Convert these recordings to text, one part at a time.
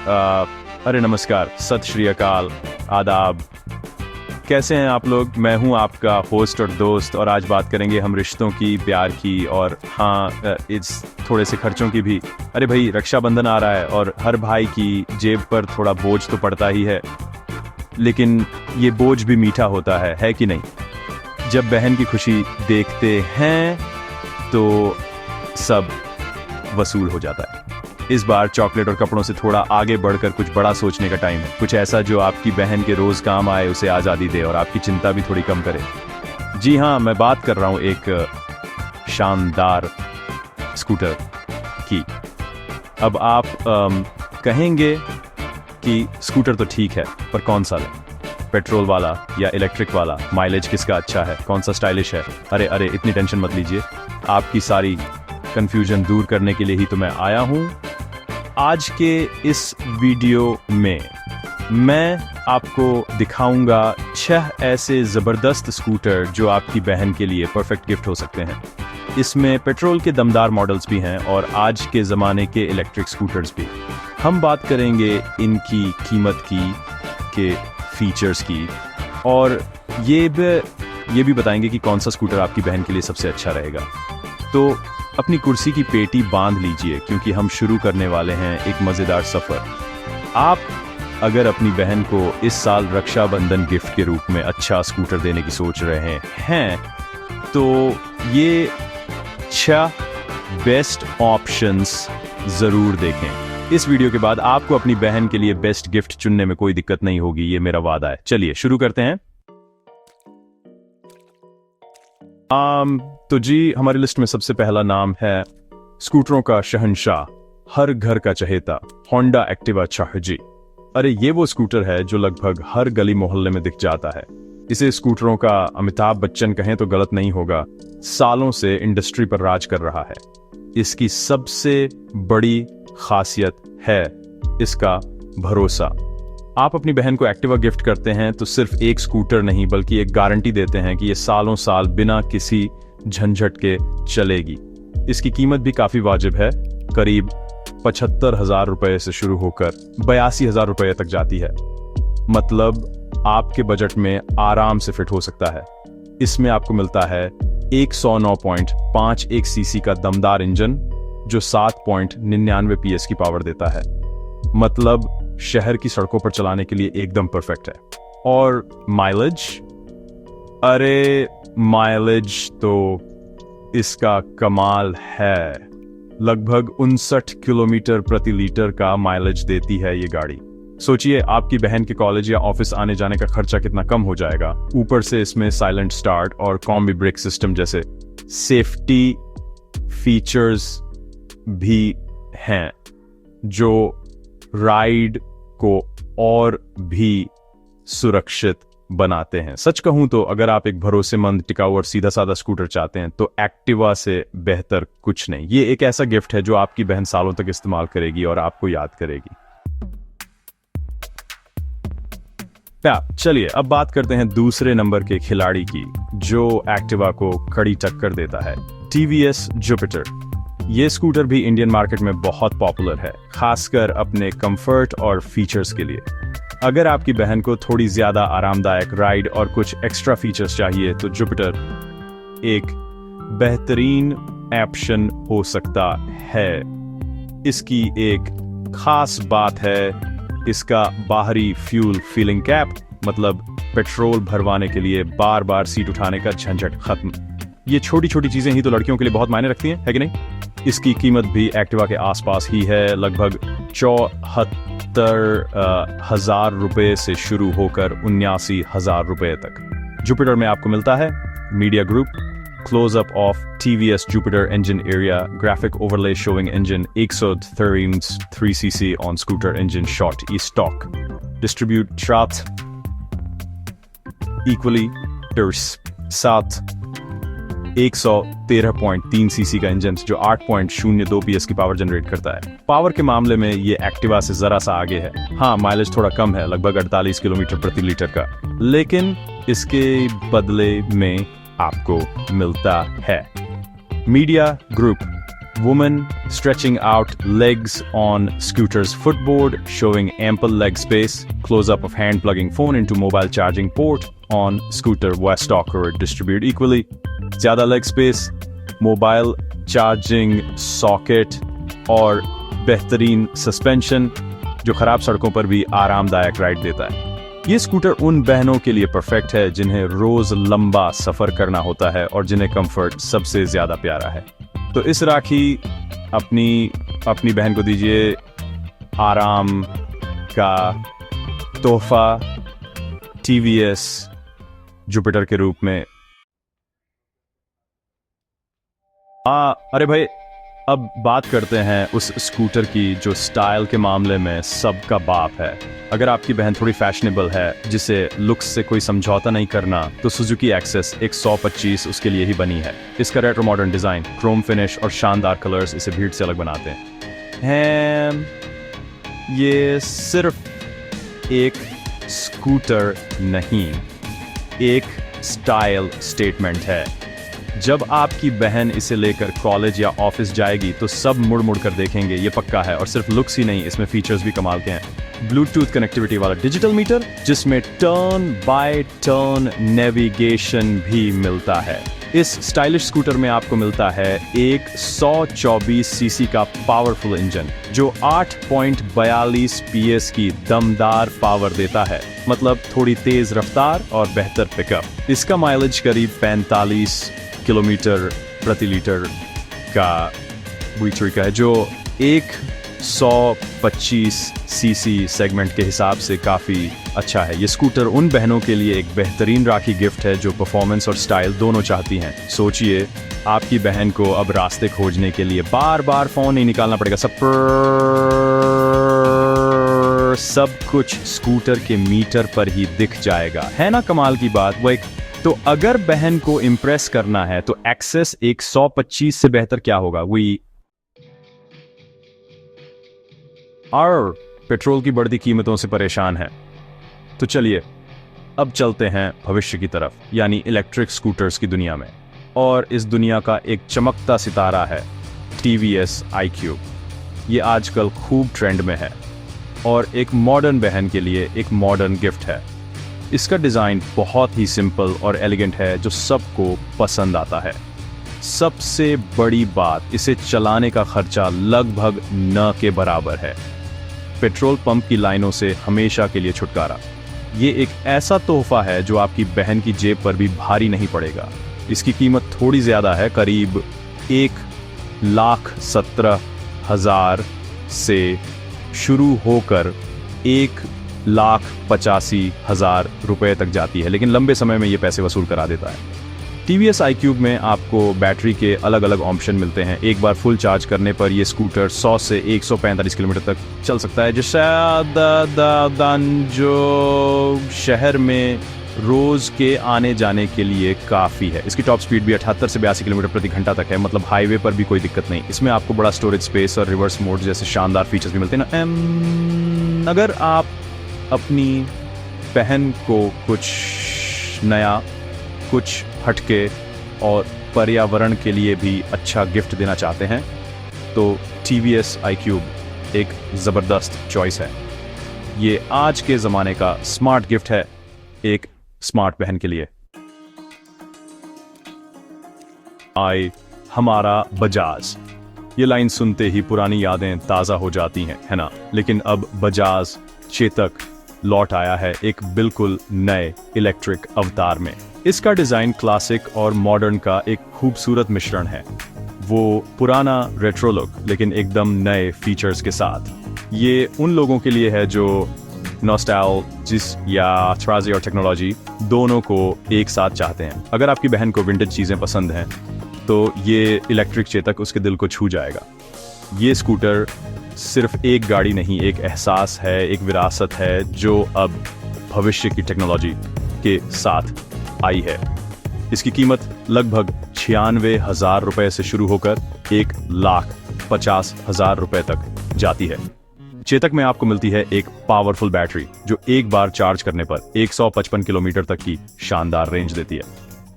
अरे नमस्कार, सत श्री अकाल, आदाब। कैसे हैं आप लोग? मैं हूं आपका होस्ट और दोस्त, और आज बात करेंगे हम रिश्तों की, प्यार की, और हाँ, इस थोड़े से खर्चों की भी। अरे भाई, रक्षाबंधन आ रहा है और हर भाई की जेब पर थोड़ा बोझ तो पड़ता ही है, लेकिन ये बोझ भी मीठा होता है कि नहीं? जब बहन की खुशी देखते हैं तो सब वसूल हो जाता है। इस बार चॉकलेट और कपड़ों से थोड़ा आगे बढ़कर कुछ बड़ा सोचने का टाइम है। कुछ ऐसा जो आपकी बहन के रोज काम आए, उसे आज़ादी दे और आपकी चिंता भी थोड़ी कम करे। जी हाँ, मैं बात कर रहा हूँ एक शानदार स्कूटर की। अब आप कहेंगे कि स्कूटर तो ठीक है, पर कौन सा लें? पेट्रोल वाला या इलेक्ट्रिक वाला? माइलेज किसका अच्छा है? कौन सा स्टाइलिश है? अरे अरे, इतनी टेंशन मत लीजिए। आपकी सारी कंफ्यूजन दूर करने के लिए ही तो मैं आया हूँ। आज के इस वीडियो में मैं आपको दिखाऊंगा 6 ऐसे ज़बरदस्त स्कूटर जो आपकी बहन के लिए परफेक्ट गिफ्ट हो सकते हैं। इसमें पेट्रोल के दमदार मॉडल्स भी हैं और आज के ज़माने के इलेक्ट्रिक स्कूटर्स भी। हम बात करेंगे इनकी कीमत की, के फीचर्स की, और ये भी बताएंगे कि कौन सा स्कूटर आपकी बहन के लिए सबसे अच्छा रहेगा। तो अपनी कुर्सी की पेटी बांध लीजिए, क्योंकि हम शुरू करने वाले हैं एक मज़ेदार सफ़र। आप अगर अपनी बहन को इस साल रक्षाबंधन गिफ्ट के रूप में अच्छा स्कूटर देने की सोच रहे हैं, तो ये 6 बेस्ट ऑप्शंस ज़रूर देखें। इस वीडियो के बाद आपको अपनी बहन के लिए बेस्ट गिफ्ट चुनने में कोई दिक्कत नहीं होगी, ये मेरा वादा है। चलिए शुरू करते हैं। तो जी, हमारी लिस्ट में सबसे पहला नाम है स्कूटरों का शहंशाह, हर घर का चहेता, होंडा एक्टिवा चार्जी। अरे ये वो स्कूटर है जो लगभग हर गली मोहल्ले में दिख जाता है। इसे स्कूटरों का अमिताभ बच्चन कहें तो गलत नहीं होगा। सालों से इंडस्ट्री पर राज कर रहा है। इसकी सबसे बड़ी खासियत है इसका भरोसा। आप अपनी बहन को एक्टिवा गिफ्ट करते हैं तो सिर्फ एक स्कूटर नहीं, बल्कि एक गारंटी देते हैं कि ये सालों साल बिना किसी झंझट के चलेगी। इसकी कीमत भी काफी वाजिब है, करीब 75,000 रुपए से शुरू होकर 82,000 रुपए तक जाती है। मतलब आपके बजट में आराम से फिट हो सकता है। इसमें आपको मिलता है 109.51 सीसी का दमदार इंजन जो 7.99 PS की पावर देता है। मतलब शहर की सड़कों पर चलाने के लिए एकदम परफेक्ट है। और माइलेज, अरे माइलेज तो इसका कमाल है। लगभग 59 किलोमीटर प्रति लीटर का माइलेज देती है ये गाड़ी। सोचिए, आपकी बहन के कॉलेज या ऑफिस आने जाने का खर्चा कितना कम हो जाएगा। ऊपर से इसमें साइलेंट स्टार्ट और कॉम्बी ब्रेक सिस्टम जैसे सेफ्टी फीचर्स भी हैं जो राइड को और भी सुरक्षित बनाते हैं। सच कहूं तो अगर आप एक भरोसेमंद, टिकाऊ और सीधा साधा स्कूटर चाहते हैं तो एक्टिवा से बेहतर कुछ नहीं। ये एक ऐसा गिफ्ट है जो आपकी बहन सालों तक इस्तेमाल करेगी और आपको याद करेगी। चलिए अब बात करते हैं दूसरे नंबर के खिलाड़ी की, जो एक्टिवा को कड़ी टक्कर देता है। TVS Jupiter. ये स्कूटर भी इंडियन मार्केट में बहुत पॉपुलर है, खासकर अपने कंफर्ट और फीचर्स के लिए। अगर आपकी बहन को थोड़ी ज्यादा आरामदायक राइड और कुछ एक्स्ट्रा फीचर्स चाहिए तो जुपिटर एक बेहतरीन ऑप्शन हो सकता है। इसकी एक खास बात है इसका बाहरी फ्यूल फिलिंग कैप, मतलब पेट्रोल भरवाने के लिए बार बार सीट उठाने का झंझट खत्म। ये छोटी छोटी चीजें ही तो लड़कियों के लिए बहुत मायने रखती हैं, है कि नहीं? इसकी कीमत भी एक्टिवा के आसपास ही है, लगभग 74,000 रुपए से शुरू होकर 79,000 रुपए तक। जुपिटर में आपको मिलता है media group, close-up of TVS Jupiter engine area, graphic overlay showing engine 113cc on scooter engine shot e-stock. Distribute shot equally terse 113.3 CC का इंजन जो 8.02 PS की पावर जनरेट करता है। पावर के मामले में ये एक्टिवा से जरा सा आगे है। हाँ, माइलेज थोड़ा कम है, लगभग 48 किलोमीटर प्रति लीटर का, लेकिन इसके बदले में आपको मिलता है media group woman stretching out legs on scooter's footboard, showing ample leg space. Close up of hand plugging phone into mobile charging port on scooter where stocker distribute equally. ज़्यादा leg space, mobile charging socket और बेहतरीन suspension जो खराब सड़कों पर भी आरामदायक ride देता है। ये स्कूटर उन बहनों के लिए परफेक्ट है जिन्हें रोज लंबा सफर करना होता है और जिन्हें कंफर्ट सबसे ज्यादा प्यारा है। तो इस राखी अपनी बहन को दीजिए आराम का तोहफा TVS जुपिटर के रूप में। अरे भाई, अब बात करते हैं उस स्कूटर की जो स्टाइल के मामले में सबका बाप है। अगर आपकी बहन थोड़ी फैशनेबल है, जिसे लुक्स से कोई समझौता नहीं करना, तो सुजुकी एक्सेस 125 उसके लिए ही बनी है। इसका retro modern design, Chrome finish और शानदार कलर्स इसे भीड़ से अलग बनाते हैं। ये सिर्फ एक स्कूटर नहीं, एक स्टाइल स्टेटमेंट है। जब आपकी बहन इसे लेकर कॉलेज या ऑफिस जाएगी तो सब मुड़ मुड़ कर देखेंगे, ये पक्का है। और सिर्फ लुक्स ही नहीं, इसमें फीचर्स भी कमाल के हैं। ब्लूटूथ कनेक्टिविटी वाला डिजिटल मीटर, जिसमें टर्न बाय टर्न नेविगेशन भी मिलता है। इस स्टाइलिश स्कूटर में आपको मिलता है एक 124 सीसी का पावरफुल इंजन जो 8.42 PS की दमदार पावर देता है, मतलब थोड़ी तेज रफ्तार और बेहतर पिकअप। इसका माइलेज करीब 45 किलोमीटर प्रति लीटर का का है, जो 125 सीसी सेगमेंट के हिसाब से काफ़ी अच्छा है। ये स्कूटर उन बहनों के लिए एक बेहतरीन राखी गिफ्ट है जो परफॉर्मेंस और स्टाइल दोनों चाहती हैं। सोचिए, आपकी बहन को अब रास्ते खोजने के लिए बार बार फ़ोन नहीं निकालना पड़ेगा। सब कुछ स्कूटर के मीटर पर ही दिख जाएगा, है ना कमाल की बात। वो एक तो अगर बहन को इम्प्रेस करना है तो एक्सेस 125 से बेहतर क्या होगा। और पेट्रोल की बढ़ती कीमतों से परेशान है, तो चलिए अब चलते हैं भविष्य की तरफ, यानी इलेक्ट्रिक स्कूटर्स की दुनिया में। और इस दुनिया का एक चमकता सितारा है TVS iQube। ये आजकल खूब ट्रेंड में है और एक मॉडर्न बहन के लिए एक मॉडर्न गिफ्ट है। इसका डिज़ाइन बहुत ही सिंपल और एलिगेंट है जो सबको पसंद आता है। सबसे बड़ी बात, इसे चलाने का खर्चा लगभग न के बराबर है। पेट्रोल पंप की लाइनों से हमेशा के लिए छुटकारा। ये एक ऐसा तोहफा है जो आपकी बहन की जेब पर भी भारी नहीं पड़ेगा। इसकी कीमत थोड़ी ज़्यादा है, करीब 1,17,000 से शुरू होकर 1,85,000 रुपए तक जाती है, लेकिन लंबे समय में ये पैसे वसूल करा देता है। TVS iQube में आपको बैटरी के अलग अलग ऑप्शन मिलते हैं। एक बार फुल चार्ज करने पर ये स्कूटर 100 से 145 किलोमीटर तक चल सकता है, जो शहर में रोज के आने जाने के लिए काफ़ी है। इसकी टॉप स्पीड भी 78 से 82 किलोमीटर प्रति घंटा तक है, मतलब हाईवे पर भी कोई दिक्कत नहीं। इसमें आपको बड़ा स्टोरेज स्पेस और रिवर्स मोड जैसे शानदार फीचर्स भी मिलते हैं ना। अगर आप अपनी बहन को कुछ नया, कुछ हटके और पर्यावरण के लिए भी अच्छा गिफ्ट देना चाहते हैं, तो TVS iQube एक ज़बरदस्त चॉइस है। ये आज के ज़माने का स्मार्ट गिफ्ट है एक स्मार्ट बहन के लिए। हमारा बजाज, ये लाइन सुनते ही पुरानी यादें ताज़ा हो जाती हैं, है ना। लेकिन अब बजाज चेतक लौट आया है एक बिल्कुल नए इलेक्ट्रिक अवतार में। इसका डिज़ाइन क्लासिक और मॉडर्न का एक खूबसूरत मिश्रण है। वो पुराना रेट्रो लुक लेकिन एकदम नए फीचर्स के साथ। ये उन लोगों के लिए है जो नॉस्टैल्जिया या ट्राजी और टेक्नोलॉजी दोनों को एक साथ चाहते हैं। अगर आपकी बहन को विंटेज चीज़ें पसंद हैं तो ये इलेक्ट्रिक चेतक उसके दिल को छू जाएगा। ये स्कूटर सिर्फ एक गाड़ी नहीं, एक एहसास है, एक विरासत है जो अब भविष्य की टेक्नोलॉजी के साथ आई है। इसकी कीमत लगभग 96,000 रुपए से शुरू होकर 1,50,000 रुपए तक जाती है। चेतक में आपको मिलती है एक पावरफुल बैटरी जो एक बार चार्ज करने पर 155 किलोमीटर तक की शानदार रेंज देती है।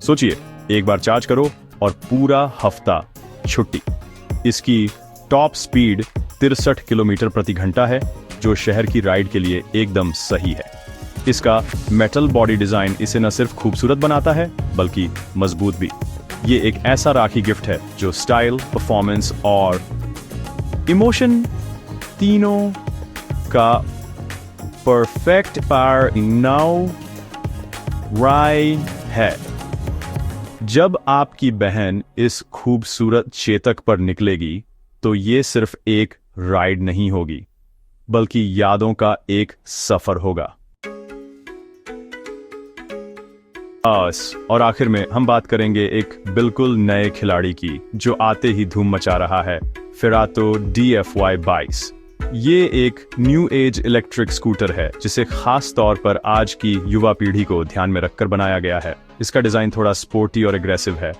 सोचिए, एक बार चार्ज करो और पूरा हफ्ता छुट्टी। इसकी टॉप स्पीड 63 किलोमीटर प्रति घंटा है, जो शहर की राइड के लिए एकदम सही है। इसका मेटल बॉडी डिजाइन इसे न सिर्फ खूबसूरत बनाता है बल्कि मजबूत भी। ये एक ऐसा राखी गिफ्ट है जो स्टाइल, परफॉर्मेंस और इमोशन तीनों का परफेक्ट पार नाउ राय है। जब आपकी बहन इस खूबसूरत चेतक पर निकलेगी तो ये सिर्फ एक राइड नहीं होगी बल्कि यादों का एक सफर होगा। और आखिर में हम बात करेंगे एक बिल्कुल नए खिलाड़ी की जो आते ही धूम मचा रहा है, फेराटो DFY 22। ये एक न्यू एज इलेक्ट्रिक स्कूटर है जिसे खास तौर पर आज की युवा पीढ़ी को ध्यान में रखकर बनाया गया है। इसका डिजाइन थोड़ा स्पोर्टी और एग्रेसिव है।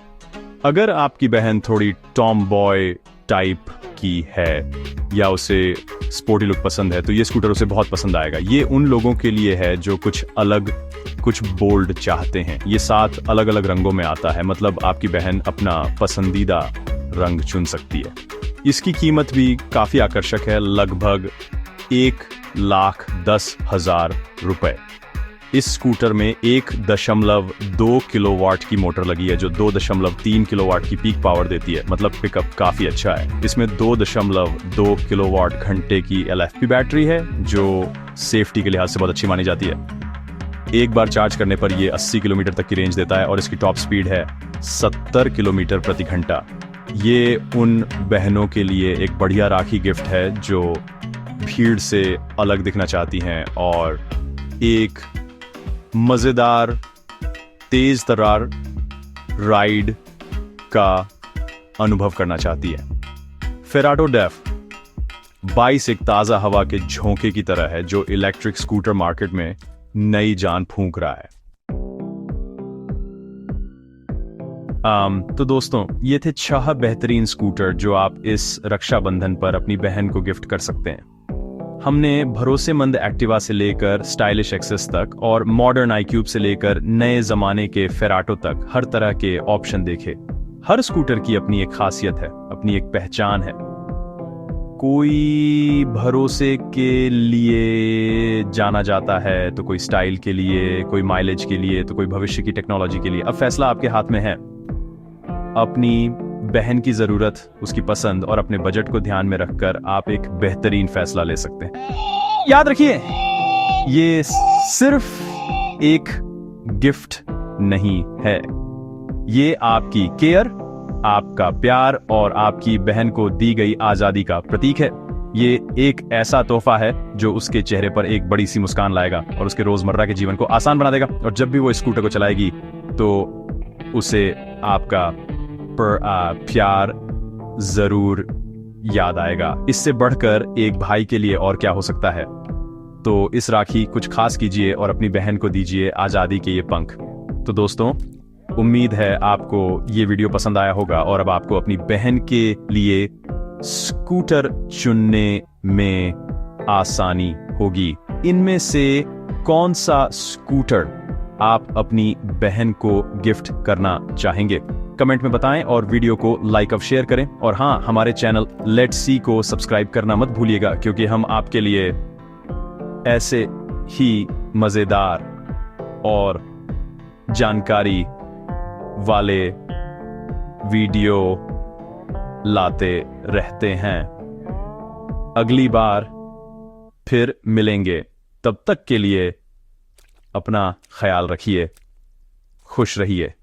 अगर आपकी बहन थोड़ी टॉम बॉय टाइप की है या उसे स्पोर्टी लुक पसंद है तो ये स्कूटर उसे बहुत पसंद आएगा। ये उन लोगों के लिए है जो कुछ अलग, कुछ बोल्ड चाहते हैं। ये 7 अलग अलग रंगों में आता है, मतलब आपकी बहन अपना पसंदीदा रंग चुन सकती है। इसकी कीमत भी काफी आकर्षक है, लगभग 1,10,000 रुपए। इस स्कूटर में 1.2 किलोवाट की मोटर लगी है जो 2.3 किलोवाट की पीक पावर देती है, मतलब पिकअप काफी अच्छा है। इसमें 2.2 किलोवाट घंटे की LFP बैटरी है जो सेफ्टी के लिहाज से बहुत अच्छी मानी जाती है। एक बार चार्ज करने पर यह 80 किलोमीटर तक की रेंज देता है और इसकी टॉप स्पीड है 70 किलोमीटर प्रति घंटा। ये उन बहनों के लिए एक बढ़िया राखी गिफ्ट है जो भीड़ से अलग दिखना चाहती हैं और एक मजेदार, तेज तर्रार राइड का अनुभव करना चाहती है। फेराटो DF22 एक ताजा हवा के झोंके की तरह है जो इलेक्ट्रिक स्कूटर मार्केट में नई जान फूंक रहा है। तो दोस्तों, ये थे 6 बेहतरीन स्कूटर जो आप इस रक्षाबंधन पर अपनी बहन को गिफ्ट कर सकते हैं। हमने भरोसेमंद एक्टिवा से लेकर स्टाइलिश एक्सेस तक और मॉडर्न iQube से लेकर नए जमाने के फेराटो तक हर तरह के ऑप्शन देखे। हर स्कूटर की अपनी एक खासियत है, अपनी एक पहचान है। कोई भरोसे के लिए जाना जाता है तो कोई स्टाइल के लिए, कोई माइलेज के लिए, तो कोई भविष्य की टेक्नोलॉजी के लिए। अब फैसला आपके हाथ में है। अपनी बहन की जरूरत, उसकी पसंद और अपने बजट को ध्यान में रखकर आप एक बेहतरीन फैसला ले सकते हैं। याद रखिए, ये सिर्फ एक गिफ्ट नहीं है, ये आपकी केयर, आपका प्यार और आपकी बहन को दी गई आजादी का प्रतीक है। ये एक ऐसा तोहफा है जो उसके चेहरे पर एक बड़ी सी मुस्कान लाएगा और उसके रोजमर्रा के जीवन को आसान बना देगा। और जब भी वो स्कूटर को चलाएगी तो उसे आपका प्यार जरूर याद आएगा। इससे बढ़कर एक भाई के लिए और क्या हो सकता है। तो इस राखी कुछ खास कीजिए और अपनी बहन को दीजिए आजादी के ये पंख। तो दोस्तों, उम्मीद है आपको ये वीडियो पसंद आया होगा और अब आपको अपनी बहन के लिए स्कूटर चुनने में आसानी होगी। इनमें से कौन सा स्कूटर आप अपनी बहन को गिफ्ट करना चाहेंगे, कमेंट में बताएं और वीडियो को लाइक और शेयर करें। और हाँ, हमारे चैनल लेट्स सी को सब्सक्राइब करना मत भूलिएगा, क्योंकि हम आपके लिए ऐसे ही मजेदार और जानकारी वाले वीडियो लाते रहते हैं। अगली बार फिर मिलेंगे, तब तक के लिए अपना ख्याल रखिए, खुश रहिए।